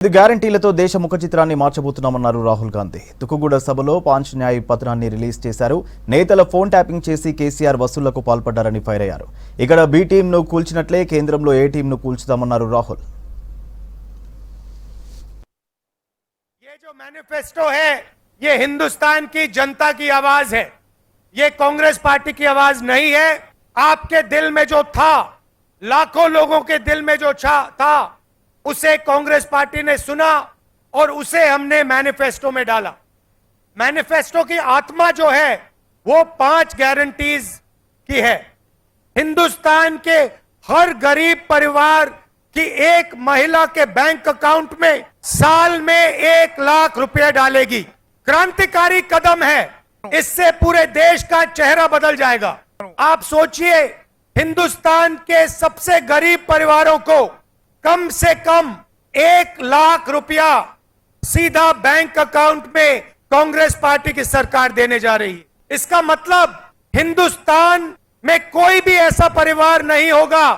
గ్యారంటీలతో దేశ ముఖ చిత్రాన్ని మార్చబోతున్నామన్నారు రాహుల్ గాంధీ. తుకుగూడ సభలో పాంచ్ న్యాయ్ పత్రాన్ని రిలీజ్ చేశారు. నేతల ఫోన్ ట్యాపింగ్ చేసి కేసీఆర్ వసూళ్లకు పాల్పడ్డారని ఫైర్ అయ్యారు. ఇక్కడ బి టీంను కూల్చినట్లే కేంద్రంలో ఏ టీంను కూల్చుదామన్నారు రాహుల్. ये जो मैनिफेस्टो है ये हिंदुस्तान की जनता की आवाज है, ये कांग्रेस पार्टी की आवाज नहीं है। आपके दिल में जो था, लाखों लोगों के दिल में जो था, उसे कांग्रेस पार्टी ने सुना और उसे हमने मैनिफेस्टो में डाला। मैनिफेस्टो की आत्मा जो है वो 5 गारंटीज की है। हिंदुस्तान के हर गरीब परिवार की एक महिला के बैंक अकाउंट में साल में 1 लाख रुपए डालेगी। क्रांतिकारी कदम है, इससे पूरे देश का चेहरा बदल जाएगा। आप सोचिए, हिंदुस्तान के सबसे गरीब परिवारों को कम से कम 1 लाख रुपया सीधा बैंक अकाउंट में कांग्रेस पार्टी की सरकार देने जा रही है। इसका मतलब हिंदुस्तान में कोई भी ऐसा परिवार नहीं होगा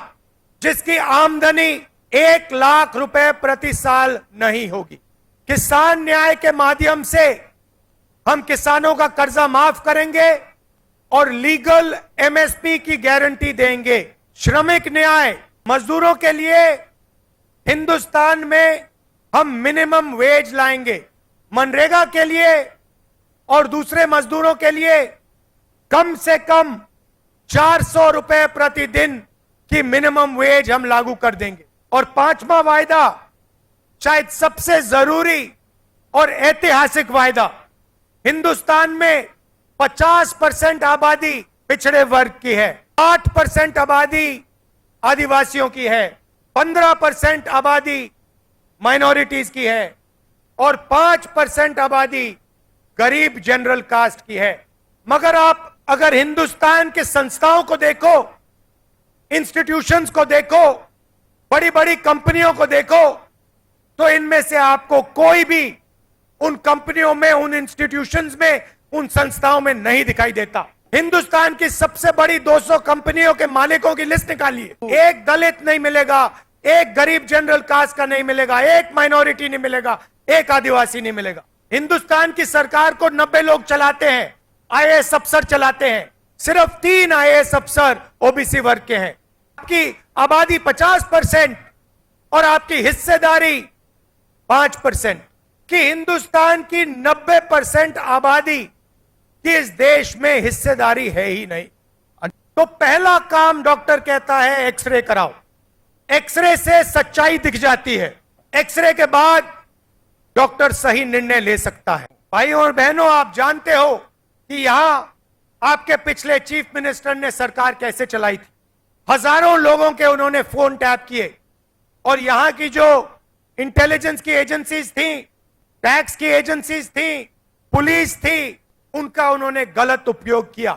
जिसकी आमदनी 1 लाख रुपए प्रति साल नहीं होगी। किसान न्याय के माध्यम से हम किसानों का कर्जा माफ करेंगे और लीगल एमएसपी की गारंटी देंगे। श्रमिक न्याय, मजदूरों के लिए हिंदुस्तान में हम मिनिमम वेज लाएंगे। मनरेगा के लिए और दूसरे मजदूरों के लिए कम से कम 400 रुपए प्रतिदिन की मिनिमम वेज हम लागू कर देंगे। और 5वां वायदा, शायद सबसे जरूरी और ऐतिहासिक वायदा, हिंदुस्तान में 50% आबादी पिछड़े वर्ग की है, 8% आबादी आदिवासियों की है, 15% आबादी माइनॉरिटीज की है और 5% आबादी गरीब जनरल कास्ट की है। मगर आप अगर हिंदुस्तान के संस्थाओं को देखो, इंस्टीट्यूशंस को देखो, बड़ी बड़ी कंपनियों को देखो, तो इनमें से आपको कोई भी उन कंपनियों में, उन इंस्टीट्यूशंस में, उन संस्थाओं में नहीं दिखाई देता। हिंदुस्तान की सबसे बड़ी 200 कंपनियों के मालिकों की लिस्ट निकालिए, एक दलित नहीं मिलेगा, एक गरीब जनरल कास्ट का नहीं मिलेगा, एक माइनॉरिटी नहीं मिलेगा, एक आदिवासी नहीं मिलेगा। हिंदुस्तान की सरकार को 90 लोग चलाते हैं, आईएएस अफसर चलाते हैं, सिर्फ 3 आईएएस अफसर ओबीसी वर्ग के हैं। आपकी आबादी 50% और आपकी हिस्सेदारी 5% की हिंदुस्तान की 90% आबादी कि इस देश में हिस्सेदारी है ही नहीं। तो पहला काम डॉक्टर कहता है एक्सरे कराओ। एक्सरे से सच्चाई दिख जाती है, एक्सरे के बाद डॉक्टर सही निर्णय ले सकता है। भाइयों और बहनों, आप जानते हो कि यहां आपके पिछले चीफ मिनिस्टर ने सरकार कैसे चलाई थी। हजारों लोगों के उन्होंने फोन टैप किए और यहां की जो इंटेलिजेंस की एजेंसीज थी, टैक्स की एजेंसीज थी, पुलिस थी, उनका उन्होंने गलत उपयोग किया।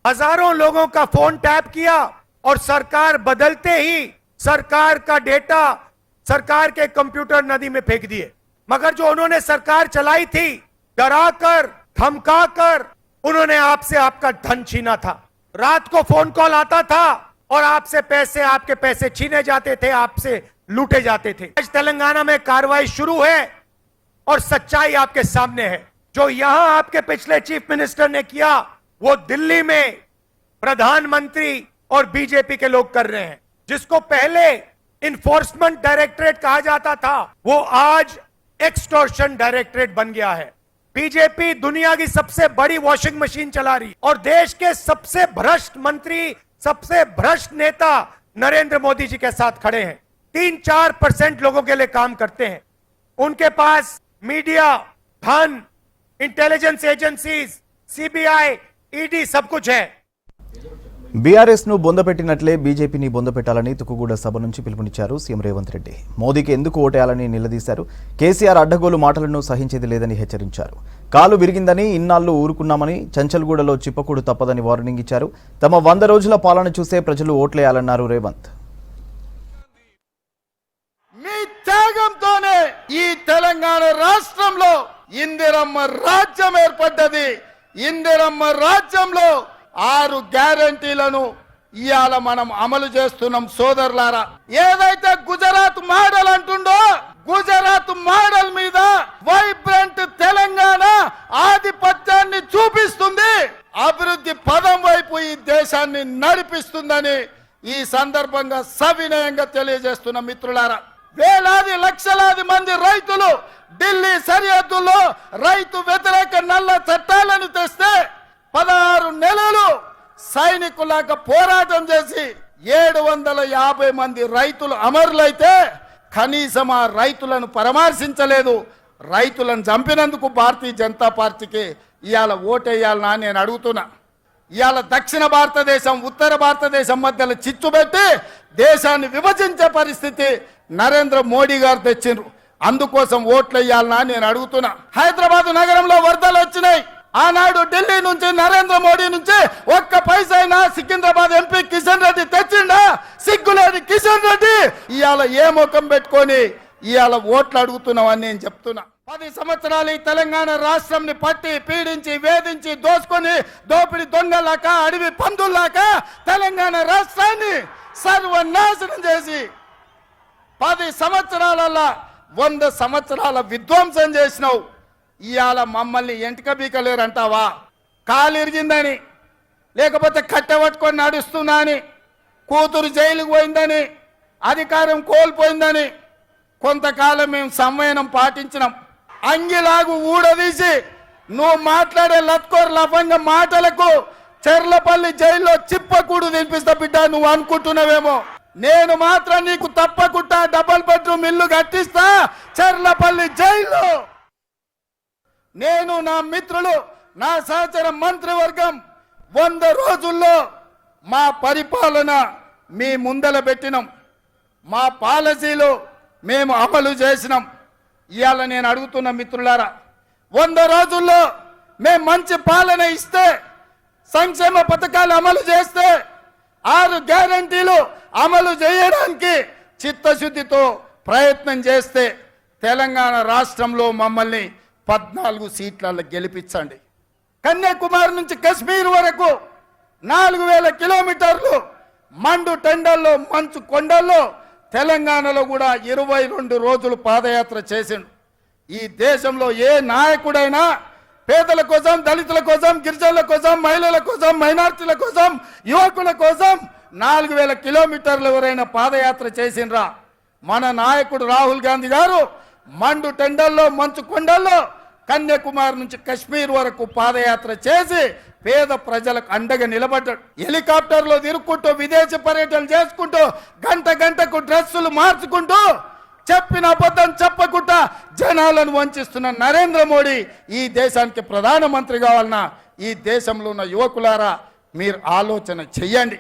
हजारों लोगों का फोन टैप किया और सरकार बदलते ही सरकार का डेटा सरकार के कंप्यूटर नदी में फेंक दिए। मगर जो उन्होंने सरकार चलाई थी, डराकर धमकाकर उन्होंने आपसे आपका धन छीना था। रात को फोन कॉल आता था और आपसे पैसे, आपके पैसे छीने जाते थे, आपसे लूटे जाते थे। आज तेलंगाना में कार्रवाई शुरू है और सच्चाई आपके सामने है। जो यहां आपके पिछले चीफ मिनिस्टर ने किया, वो दिल्ली में प्रधानमंत्री और बीजेपी के लोग कर रहे हैं। जिसको पहले इन्फोर्समेंट डायरेक्टरेट कहा जाता था, वो आज एक्सटॉर्शन डायरेक्टरेट बन गया है। बीजेपी दुनिया की सबसे बड़ी वॉशिंग मशीन चला रही और देश के सबसे भ्रष्ट मंत्री, सबसे भ्रष्ट नेता नरेंद्र मोदी जी के साथ खड़े हैं। 3-4% लोगों के लिए काम करते हैं। उनके पास मीडिया, धन, इंटेलिजेंस एजेंसीज, सीबीआई, ईडी सब कुछ है। బీఆర్ఎస్ ను బొందపెట్టినట్లే బీజేపీని బొందపెట్టాలని తుకుగూడ సభ నుంచి పిలుపునిచ్చారు సీఎం రేవంత్ రెడ్డి. మోదీకి ఎందుకు ఓటేయాలని నిలదీశారు. కేసీఆర్ అడ్డగోలు మాటలను సహించేది లేదని హెచ్చరించారు. కాలు విరిగిందని ఇన్నాళ్లు ఊరుకున్నామని, చంచల్గూడలో చిప్పకూడు తప్పదని వార్నింగ్ ఇచ్చారు. తమ 100 రోజుల పాలన చూసే ప్రజలు ఓట్లేయాలన్నారు రేవంత్. మీ త్యాగంతోనే ఈ తెలంగాణ రాష్ట్రంలో ఇందిరమ్మ రాజ్యం ఏర్పడ్డది. ఇందిరమ్మ రాజ్యంలో 6 గ్యారంటీలను ఇవాళ మనం అమలు చేస్తున్నాం సోదరులారా. ఏదైతే గుజరాత్ మోడల్ అంటుండో, గుజరాత్ మోడల్ మీద వైబ్రెంట్ తెలంగాణ ఆధిపత్యాన్ని చూపిస్తుంది, అభివృద్ధి పదం వైపు ఈ దేశాన్ని నడిపిస్తుందని ఈ సందర్భంగా సవినయంగా తెలియజేస్తున్న మిత్రులారా. వేలాది లక్షలాది మంది రైతులు ఢిల్లీ సరిహద్దుల్లో రైతు వ్యతిరేక నల్ల చట్టాలను తెస్తే 16 నెలలు సైనికులాగా పోరాటం చేసి 750 మంది రైతులు అమరులైతే కనీసం ఆ రైతులను పరామర్శించలేదు. రైతులను చంపినందుకు భారతీయ జనతా పార్టీకి ఇవాళ ఓటేయాలనా నేను అడుగుతున్నా. ఇవాళ దక్షిణ భారతదేశం ఉత్తర భారతదేశం మధ్యలో చిచ్చు పెట్టి దేశాన్ని విభజించే పరిస్థితి నరేంద్ర మోడీ గారు తెచ్చిండ్రు. అందుకోసం ఓట్లు వేయాలనా నేను అడుగుతున్నా. హైదరాబాద్ నగరంలో వరదలు వచ్చినాయి. ఆనాడు ఢిల్లీ నుంచి నరేంద్ర మోడీ నుంచి ఒక్క పైసైనా సికింద్రాబాద్ ఎంపీ కిషన్ రెడ్డి తెచ్చిండా? సిగ్గులేని కిషన్ రెడ్డి ఇవాళ ఏ ముఖం పెట్టుకొని ఇవాళ ఓట్లు అడుగుతున్నామని నేను చెప్తున్నా. 10 సంవత్సరాలు ఈ తెలంగాణ రాష్ట్రంని పట్టి పీడించి వేధించి దోసుకొని దోపిడి దొంగలాక అడవి పందుల్లాక తెలంగాణ రాష్ట్రాన్ని సర్వనాశనం చేసి 10 సంవత్సరాలలో 100 సంవత్సరాల విధ్వంసం చేసినావు. ఇవాళ మమ్మల్ని ఎంటిక బీకలేరంటావా? కాలు ఇరిగిందని, లేకపోతే కట్టెపట్టుకొని నడుస్తున్నా అని, కూతురు జైలుకు పోయిందని, అధికారం కోల్పోయిందని కొంతకాలం మేము సంవయనం పాటించినాం. అంగిలాగు ఊడదీసి నువ్వు మాట్లాడే లత్కోర్ లఫంగ మాటలకు చెర్లపల్లి జైల్లో చిప్పకూడు తినిపిస్తా బిడ్డ నువ్వు అనుకుంటున్నావేమో. నేను మాత్రం నీకు తప్పకుండా డబుల్ బెడ్రూమ్ ఇల్లు కట్టిస్తా చెర్లపల్లి జైల్లో. నేను, నా మిత్రులు, నా సహచర మంత్రివర్గం 100 రోజుల్లో మా పరిపాలన మీ ముందల పెట్టినాం. మా పాలసీలు మేము అమలు చేసినాం. ఇవాళ నేను అడుగుతున్న మిత్రులారా, 100 రోజుల్లో మేము మంచి పాలన ఇస్తే, సంక్షేమ పథకాలు అమలు చేస్తే, 6 గ్యారంటీలు అమలు చేయడానికి చిత్తశుద్ధితో ప్రయత్నం చేస్తే తెలంగాణ రాష్ట్రంలో మమ్మల్ని 14 సీట్లలో గెలిపించండి. కన్యాకుమారి నుంచి కశ్మీర్ వరకు 4000 కిలోమీటర్లు మండు టెండల్లో మంచు కొండల్లో తెలంగాణలో కూడా 22 రోజులు పాదయాత్ర చేసిండు. ఈ దేశంలో ఏ నాయకుడైనా పేదల కోసం, దళితుల కోసం, గిరిజనుల కోసం, మహిళల కోసం, మైనార్టీల కోసం, యువకుల కోసం 4000 కిలోమీటర్లు ఎవరైనా పాదయాత్ర చేసిండ్రా? మన నాయకుడు రాహుల్ గాంధీ గారు మండు టెండల్లో మంచు కొండల్లో కన్యాకుమారి నుంచి కశ్మీర్ వరకు పాదయాత్ర చేసి పేద ప్రజలకు అండగా నిలబడ్డాడు. హెలికాప్టర్లో తిరుక్కుంటూ విదేశీ పర్యటనలు చేసుకుంటూ గంటకు డ్రెస్సులు మార్చుకుంటూ చెప్పిన అబద్ధం చెప్పకుండా జనాలను వంచిస్తున్న నరేంద్ర మోడీ ఈ దేశానికి ప్రధానమంత్రి కావాలన్నా ఈ దేశంలో ఉన్న యువకులారా మీరు ఆలోచన చెయ్యండి.